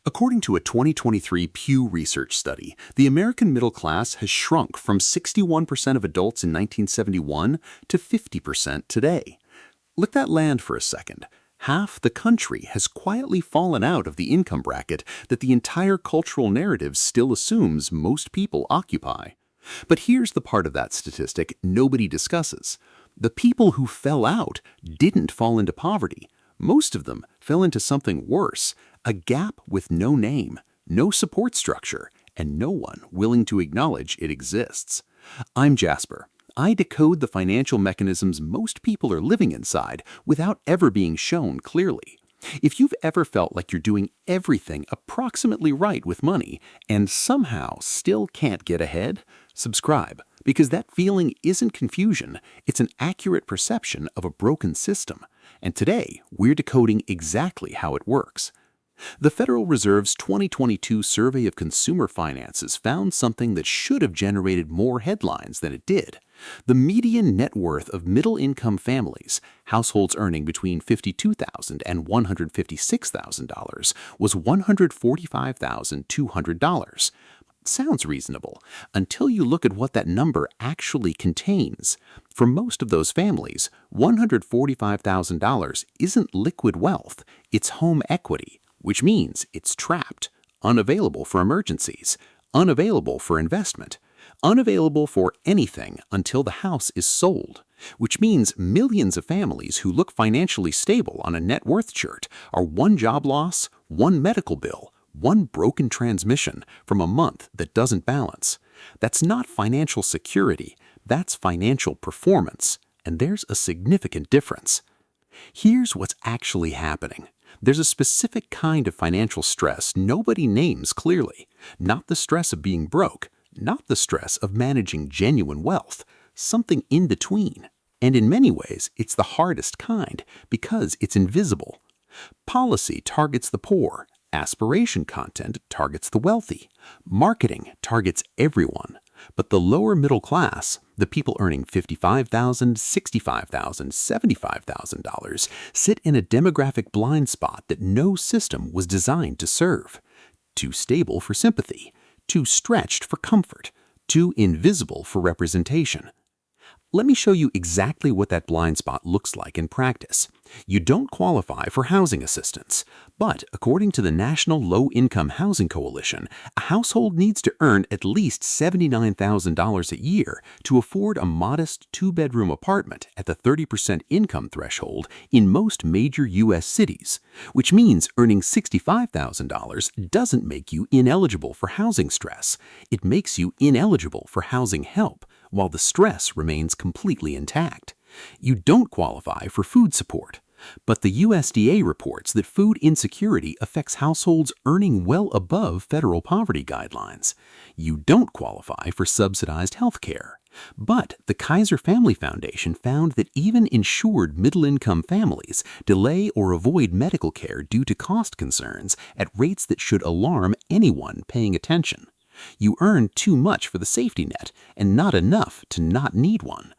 According to a 2023 Pew Research study, the American middle class has shrunk from 61% of adults in 1971 to 50% today. Let that land for a second. Half the country has quietly fallen out of the income bracket that the entire cultural narrative still assumes most people occupy. But here's the part of that statistic nobody discusses. The people who fell out didn't fall into poverty. Most of them fell into something worse, a gap with no name, no support structure, and no one willing to acknowledge it exists. I'm Jasper. I decode the financial mechanisms most people are living inside without ever being shown clearly. If you've ever felt like you're doing everything approximately right with money and somehow still can't get ahead, subscribe, because that feeling isn't confusion, it's an accurate perception of a broken system. And today, we're decoding exactly how it works. The Federal Reserve's 2022 Survey of Consumer Finances found something that should have generated more headlines than it did. The median net worth of middle-income families, households earning between $52,000 and $156,000, was $145,200. Sounds reasonable until you look at what that number actually contains. For most of those families, $145,000 isn't liquid wealth, it's home equity, which means it's trapped, unavailable for emergencies, unavailable for investment, unavailable for anything until the house is sold, which means millions of families who look financially stable on a net worth chart are one job loss, one medical bill, one broken transmission from a month that doesn't balance. That's not financial security, that's financial performance, and there's a significant difference. Here's what's actually happening. There's a specific kind of financial stress nobody names clearly, not the stress of being broke, not the stress of managing genuine wealth, something in between. And in many ways, it's the hardest kind because it's invisible. Policy targets the poor. Aspiration content targets the wealthy. Marketing targets everyone. But the lower middle class, the people earning $55,000, $65,000, $75,000, sit in a demographic blind spot that no system was designed to serve. Too stable for sympathy, too stretched for comfort, too invisible for representation. Let me show you exactly what that blind spot looks like in practice. You don't qualify for housing assistance, but according to the National Low-Income Housing Coalition, a household needs to earn at least $79,000 a year to afford a modest two-bedroom apartment at the 30% income threshold in most major U.S. cities, which means earning $65,000 doesn't make you ineligible for housing stress. It makes you ineligible for housing help, while the stress remains completely intact. You don't qualify for food support, but the USDA reports that food insecurity affects households earning well above federal poverty guidelines. You don't qualify for subsidized health care, but the Kaiser Family Foundation found that even insured middle-income families delay or avoid medical care due to cost concerns at rates that should alarm anyone paying attention. You earn too much for the safety net and not enough to not need one.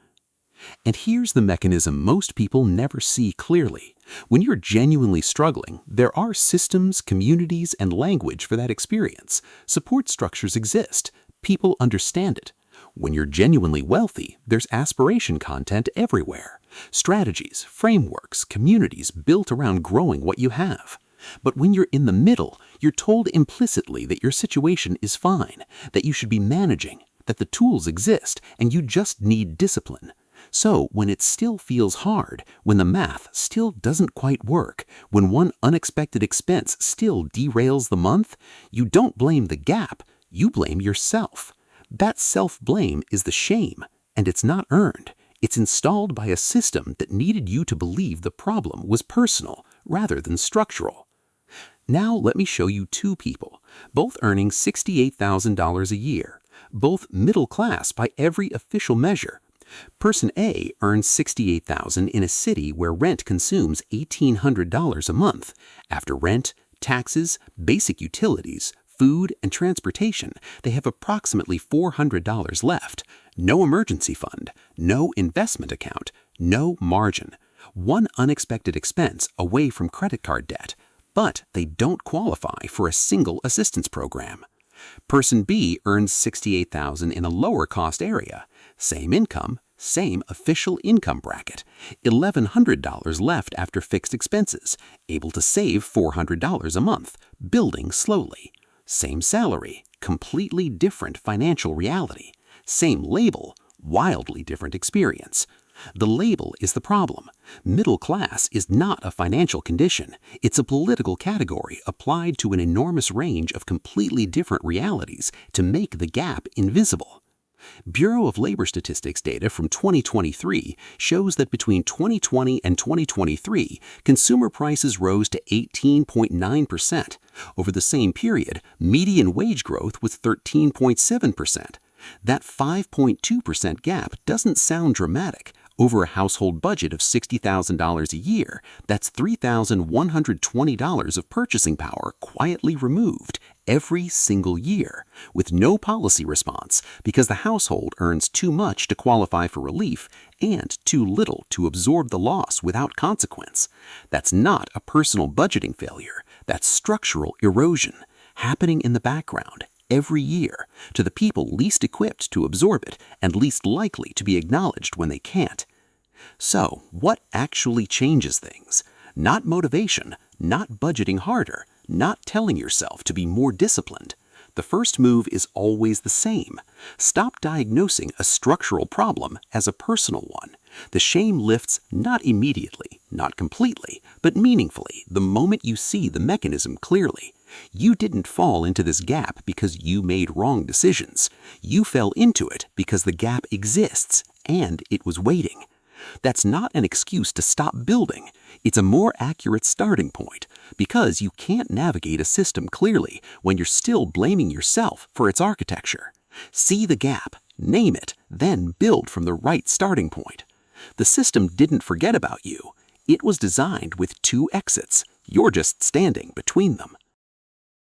And here's the mechanism most people never see clearly. When you're genuinely struggling, there are systems, communities, and language for that experience. Support structures exist. People understand it. When you're genuinely wealthy, there's aspiration content everywhere. Strategies, frameworks, communities built around growing what you have. But when you're in the middle, you're told implicitly that your situation is fine, that you should be managing, that the tools exist, and you just need discipline. So when it still feels hard, when the math still doesn't quite work, when one unexpected expense still derails the month, you don't blame the gap, you blame yourself. That self-blame is the shame, and it's not earned. It's installed by a system that needed you to believe the problem was personal rather than structural. Now let me show you two people, both earning $68,000 a year, both middle class by every official measure. Person A earns $68,000 in a city where rent consumes $1,800 a month. After rent, taxes, basic utilities, food, and transportation, they have approximately $400 left. No emergency fund, no investment account, no margin. One unexpected expense away from credit card debt. but they don't qualify for a single assistance program. Person B earns $68,000 in a lower cost area, same income, same official income bracket, $1,100 left after fixed expenses, able to save $400 a month, building slowly. Same salary, completely different financial reality. Same label, wildly different experience. The label is the problem. Middle class is not a financial condition. It's a political category applied to an enormous range of completely different realities to make the gap invisible. Bureau of Labor Statistics data from 2023 shows that between 2020 and 2023, consumer prices rose to 18.9%. Over the same period, median wage growth was 13.7%. That 5.2% gap doesn't sound dramatic. Over a household budget of $60,000 a year, that's $3,120 of purchasing power quietly removed every single year, with no policy response because the household earns too much to qualify for relief and too little to absorb the loss without consequence. That's not a personal budgeting failure. That's structural erosion happening in the background every year to the people least equipped to absorb it and least likely to be acknowledged when they can't. So, what actually changes things? Not motivation, not budgeting harder, not telling yourself to be more disciplined. The first move is always the same. Stop diagnosing a structural problem as a personal one. The shame lifts not immediately, not completely, but meaningfully the moment you see the mechanism clearly. You didn't fall into this gap because you made wrong decisions. You fell into it because the gap exists and it was waiting. That's not an excuse to stop building. It's a more accurate starting point because you can't navigate a system clearly when you're still blaming yourself for its architecture. See the gap, name it, then build from the right starting point. The system didn't forget about you. It was designed with two exits. You're just standing between them.